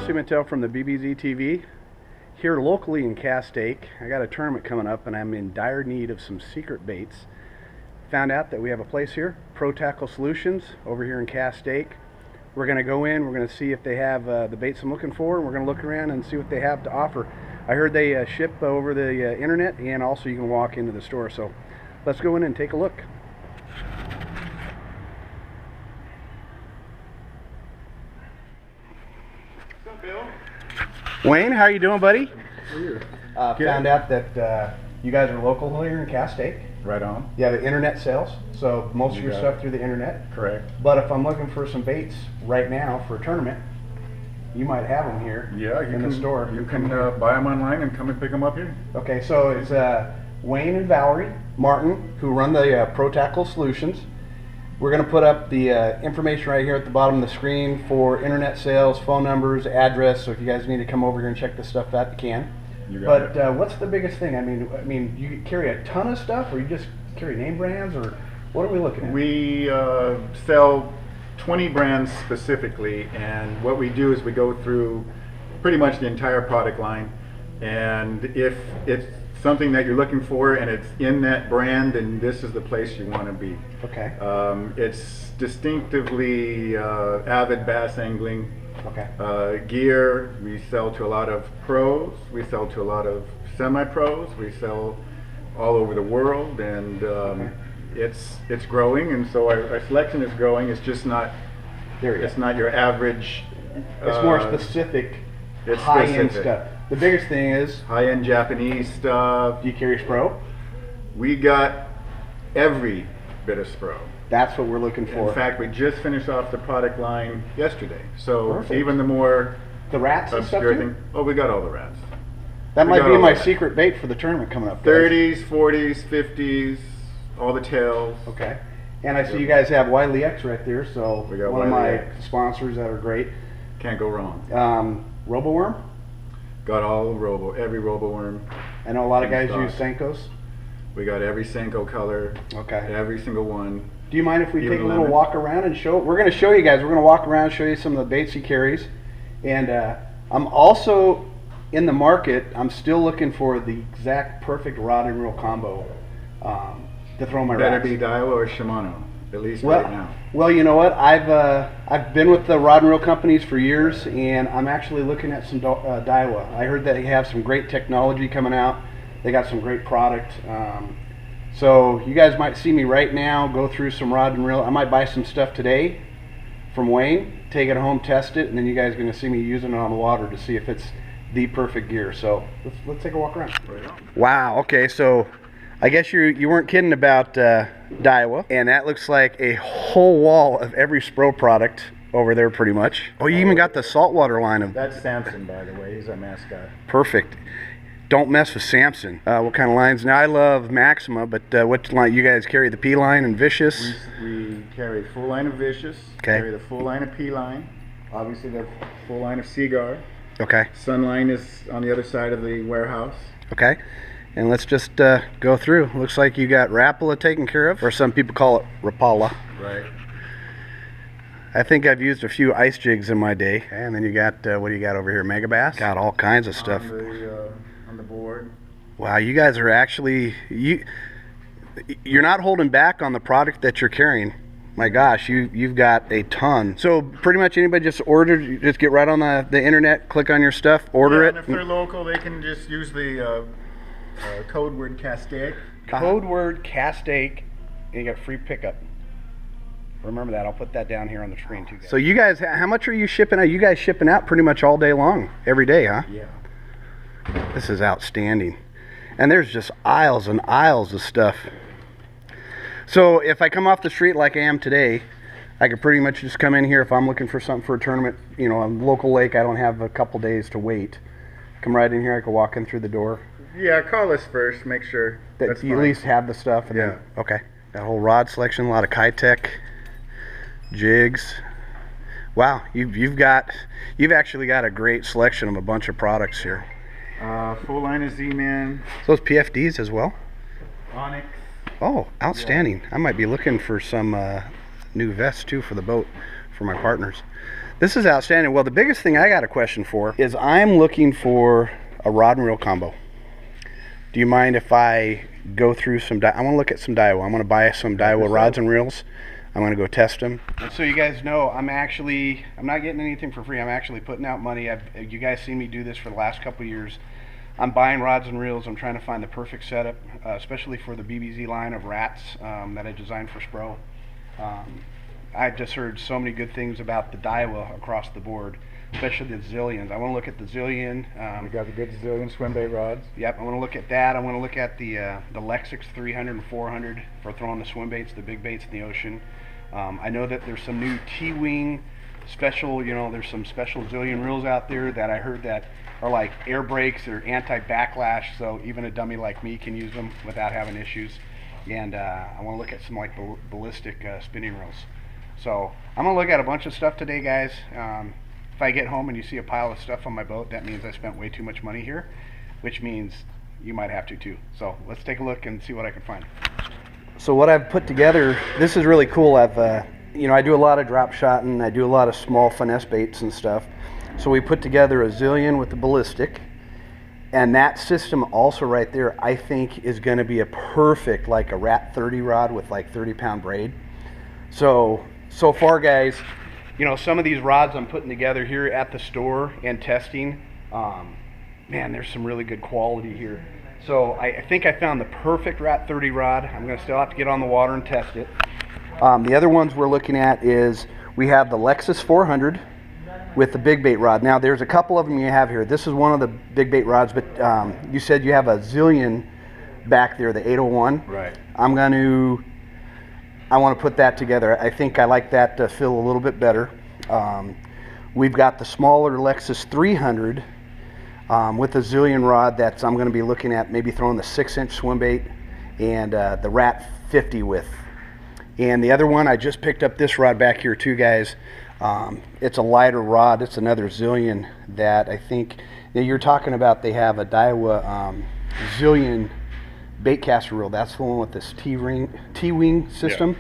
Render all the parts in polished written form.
Siemantel from the TheBBZtv. Here locally in Castaic, I got a tournament coming up and I'm in dire need of some secret baits. Found out that we have a place here, ProTackle Solutions, over here in Castaic. We're going to go in, we're going to see if they have the baits I'm looking for, and we're going to look around and see what they have to offer. I heard they ship over the internet, and also you can walk into the store, so let's go in and take a look. What's up, Bill? Wayne, how are you doing, buddy? How are you? Found out that you guys are local here in Castaic. Right on. You have internet sales, so most of your stuff through the internet. Correct. But if I'm looking for some baits right now for a tournament, you might have them here in the store. You can buy them online and come and pick them up here. Okay, so it's Wayne and Valerie Martin who run the ProTackle Solutions. We're going to put up the information right here at the bottom of the screen for internet sales, phone numbers, address, so if you guys need to come over here and check this stuff out, you can. But what's the biggest thing? I mean, you carry a ton of stuff, or you just carry name brands, or what are we looking at? We sell 20 brands specifically, and what we do is we go through pretty much the entire product line, and if it's something that you're looking for and it's in that brand, then this is the place you want to be. Okay. It's distinctively avid bass angling. Okay. Gear, we sell to a lot of pros, we sell to a lot of semi-pros, we sell all over the world, and it's growing, and so our selection is growing. It's just not, it's not your average. It's more specific, high-end stuff. The biggest thing is high-end Japanese stuff. Do you carry SPRO? We got every bit of SPRO. That's what we're looking for. In fact, we just finished off the product line yesterday. So perfect. Even the more rats and stuff too? Oh, we got all the rats. That might be my secret bait for the tournament coming up. 30s, 40s, 50s, all the tails. Okay. And I see you guys have Wiley X right there, so we got one of my sponsors that are great. Can't go wrong. RoboWorm? Got all every RoboWorm. I know a lot of guys use Senkos. We got every Senko color. Okay. Every single one. Do you mind if we take a little walk around and show? We're going to show you guys. We're going to walk around and show you some of the baits he carries. And I'm also in the market. I'm still looking for the exact perfect rod and reel combo to throw my rats. Better be Daiwa or Shimano, at least right now. Well, you know what? I've been with the rod and reel companies for years, and I'm actually looking at some Daiwa. I heard that they have some great technology coming out. They got some great product. So you guys might see me right now go through some rod and reel. I might buy some stuff today from Wayne, take it home, test it, and then you guys are going to see me using it on the water to see if it's the perfect gear. So let's take a walk around. Wow. Okay. So I guess you weren't kidding about Daiwa, and that looks like a whole wall of every SPRO product over there, pretty much. Oh, you even got the saltwater line of. That's Samson, by the way. He's our mascot. Perfect. Don't mess with Samson. What kind of lines? Now I love Maxima, but what line you guys carry? The P line and Vicious? We carry full line of Vicious. Okay. Carry the full line of P line. Obviously the full line of Seaguar. Okay. Sunline is on the other side of the warehouse. Okay. And let's just go through. Looks like you got Rapala taken care of, or some people call it Rapala. Right. I think I've used a few ice jigs in my day. And then you got, what do you got over here? Megabass? Got all kinds of stuff. On the board. Wow, you guys are actually, you're not holding back on the product that you're carrying. My gosh, you've got a ton. So pretty much anybody just ordered, just get right on the internet, click on your stuff, order it. And if they're local, they can just use the code word Castaic. Code word Castaic, and you got free pickup. Remember that. I'll put that down here on the screen too, guys. So you guys, how much are you shipping out? You guys shipping out pretty much all day long, every day, huh? Yeah. This is outstanding. And there's just aisles and aisles of stuff. So if I come off the street like I am today, I could pretty much just come in here if I'm looking for something for a tournament, you know, a local lake. I don't have a couple days to wait. Come right in here. I could walk in through the door. Yeah, call us first. Make sure that you at least have the stuff. And then, okay. That whole rod selection, a lot of Castaic jigs. Wow, you've actually got a great selection of a bunch of products here. Full line of Z-Man. Those PFDs as well? Onyx. Oh, outstanding. I might be looking for some new vests too for the boat for my partners. This is outstanding. Well, the biggest thing I got a question for is I'm looking for a rod and reel combo. Do you mind if I go through some, I want to look at some Daiwa. I'm going to buy some Daiwa rods and reels. I'm going to go test them. And so you guys know, I'm not getting anything for free. I'm actually putting out money. You guys seen me do this for the last couple of years. I'm buying rods and reels. I'm trying to find the perfect setup, especially for the BBZ line of rats that I designed for SPRO. I've just heard so many good things about the Daiwa across the board, especially the Zillions. I want to look at the Zillion. We got the good Zillion swim bait rods. Yep, I want to look at that. I want to look at the Lexix 300 and 400 for throwing the swim baits, the big baits in the ocean. I know that there's some new T-wing special, there's some special Zillion reels out there that I heard that are like air brakes or anti-backlash, so even a dummy like me can use them without having issues. And I want to look at some like ballistic spinning reels. So I'm going to look at a bunch of stuff today, guys. If I get home and you see a pile of stuff on my boat, that means I spent way too much money here, which means you might have to too. So let's take a look and see what I can find. So what I've put together, this is really cool. I do a lot of drop shotting. I do a lot of small finesse baits and stuff. So we put together a Zillion with the ballistic, and that system also right there, I think is going to be a perfect, like a Rat 30 rod with like 30-pound braid. So far, guys, some of these rods I'm putting together here at the store and testing, man, there's some really good quality here. So I think I found the perfect Rat 30 rod. I'm going to still have to get on the water and test it. The other ones we're looking at is we have the Lexus 400 with the big bait rod. Now there's a couple of them you have here. This is one of the big bait rods, but you said you have a Zillion back there, the 801. Right. I want to put that together. I think I like that to feel a little bit better. We've got the smaller Lexus 300 with the Zillion rod that I'm going to be looking at maybe throwing the 6-inch swim bait and the Rat 50 with. And the other one, I just picked up this rod back here too, guys. It's a lighter rod. It's another Zillion that I think you're talking about. They have a Daiwa Zillion bait caster reel. That's the one with this T-wing system.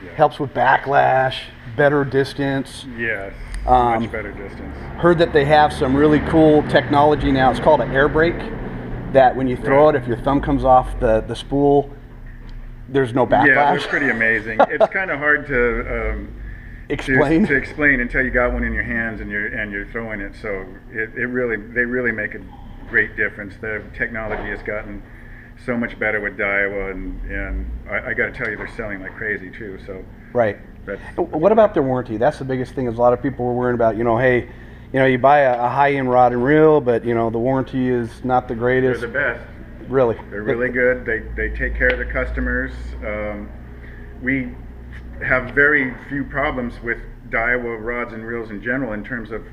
Yeah. Helps with backlash, better distance. Yes, much better distance. Heard that they have some really cool technology now. It's called an air brake, that when you throw it, if your thumb comes off the spool, there's no backlash. Yeah, it's pretty amazing. It's kind of hard to explain to explain until you got one in your hands and you're throwing it. So they really make a great difference. The technology has gotten so much better with Daiwa, and I got to tell you, they're selling like crazy too. So right. What about their warranty? That's the biggest thing. Is a lot of people were worrying about. Hey, you buy a high-end rod and reel, but the warranty is not the greatest. They're the best. Really. They're really good. They take care of their customers. We have very few problems with Daiwa rods and reels in general in terms of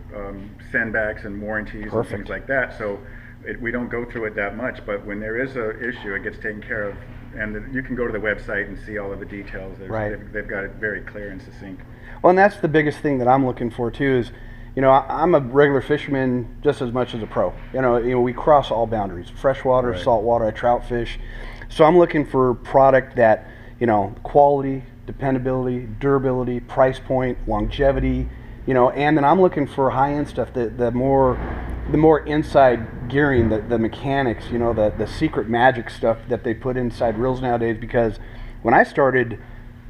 sendbacks and warranties and things like that. So we don't go through it that much, but when there is an issue, it gets taken care of. And you can go to the website and see all of the details. They've got it very clear and succinct. Well, and that's the biggest thing that I'm looking for too is, I'm a regular fisherman just as much as a pro. We cross all boundaries, freshwater, saltwater, I trout fish. So I'm looking for product that, quality, dependability, durability, price point, longevity, and then I'm looking for high-end stuff, the more inside gearing, the mechanics, the secret magic stuff that they put inside reels nowadays. Because when I started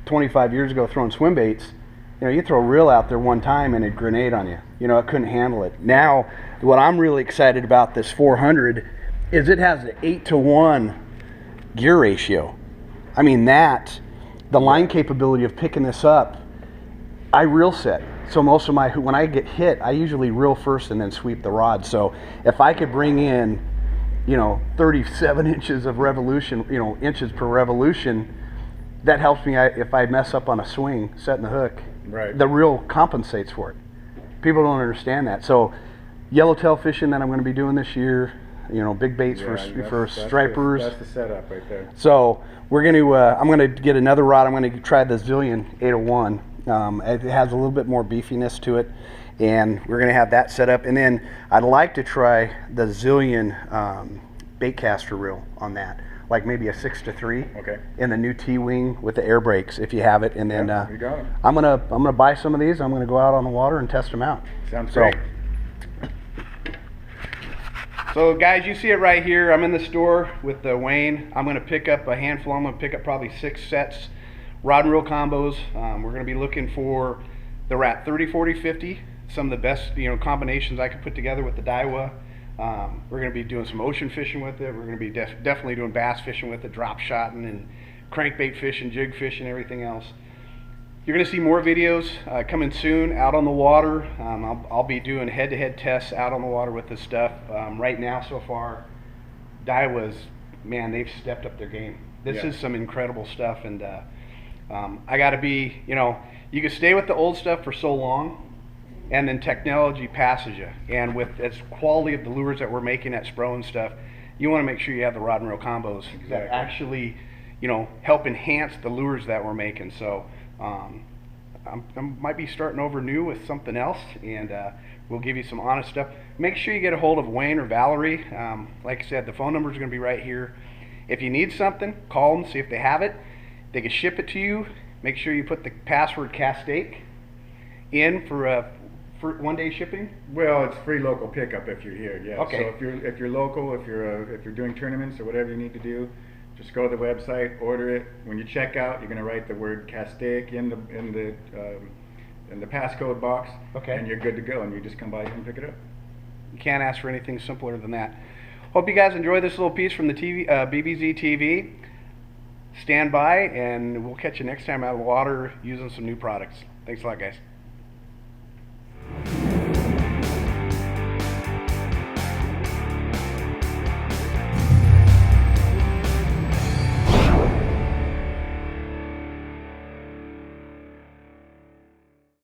25 years ago throwing swim baits, you throw a reel out there one time and it'd grenade on you. It couldn't handle it. Now, what I'm really excited about this 400 is it has an 8-to-1 gear ratio. I mean, the line capability of picking this up, I reel set. So most of when I get hit, I usually reel first and then sweep the rod. So if I could bring in, 37 inches of revolution, inches per revolution, that helps me if I mess up on a swing, setting the hook. Right. The reel compensates for it. People don't understand that. So yellowtail fishing that I'm going to be doing this year, big baits for stripers. That's the setup right there. So we're going to, I'm going to get another rod. I'm going to try the Zillion 801. It has a little bit more beefiness to it, and we're going to have that set up. And then I'd like to try the Zillion bait caster reel on that. like maybe a 6-3. Okay. In the new T-wing with the air brakes, if you have it. And then You got it. I'm gonna buy some of these. I'm gonna go out on the water and test them out. Sounds great. So guys, you see it right here. I'm in the store with Wayne. I'm gonna pick up a handful. I'm gonna pick up probably 6 sets, rod and reel combos. We're gonna be looking for the Rat 30, 40, 50. Some of the best, combinations I could put together with the Daiwa. We're going to be doing some ocean fishing with it. We're going to be definitely doing bass fishing with it, drop shotting and crankbait fishing, jig fishing, everything else. You're going to see more videos coming soon out on the water. I'll be doing head-to-head tests out on the water with this stuff. Right now, so far, Daiwa's, man, they've stepped up their game. This is some incredible stuff, and I got to be, you can stay with the old stuff for so long, and then technology passes you. And with its quality of the lures that we're making at SPRO and stuff, you want to make sure you have the rod and reel combos that actually, help enhance the lures that we're making. So I might be starting over new with something else, and we'll give you some honest stuff. Make sure you get a hold of Wayne or Valerie. Like I said, the phone number is going to be right here. If you need something, call them, see if they have it. They can ship it to you. Make sure you put the password Castaic in for 1-day shipping. Well, it's free local pickup if you're here. Yeah. Okay. So if you're local, if you're doing tournaments or whatever you need to do, just go to the website, order it. When you check out, you're going to write the word Castaic in the passcode box. Okay. And you're good to go. And you just come by and pick it up. You can't ask for anything simpler than that. Hope you guys enjoy this little piece from the BBZtv. Stand by, and we'll catch you next time out of the water using some new products. Thanks a lot, guys.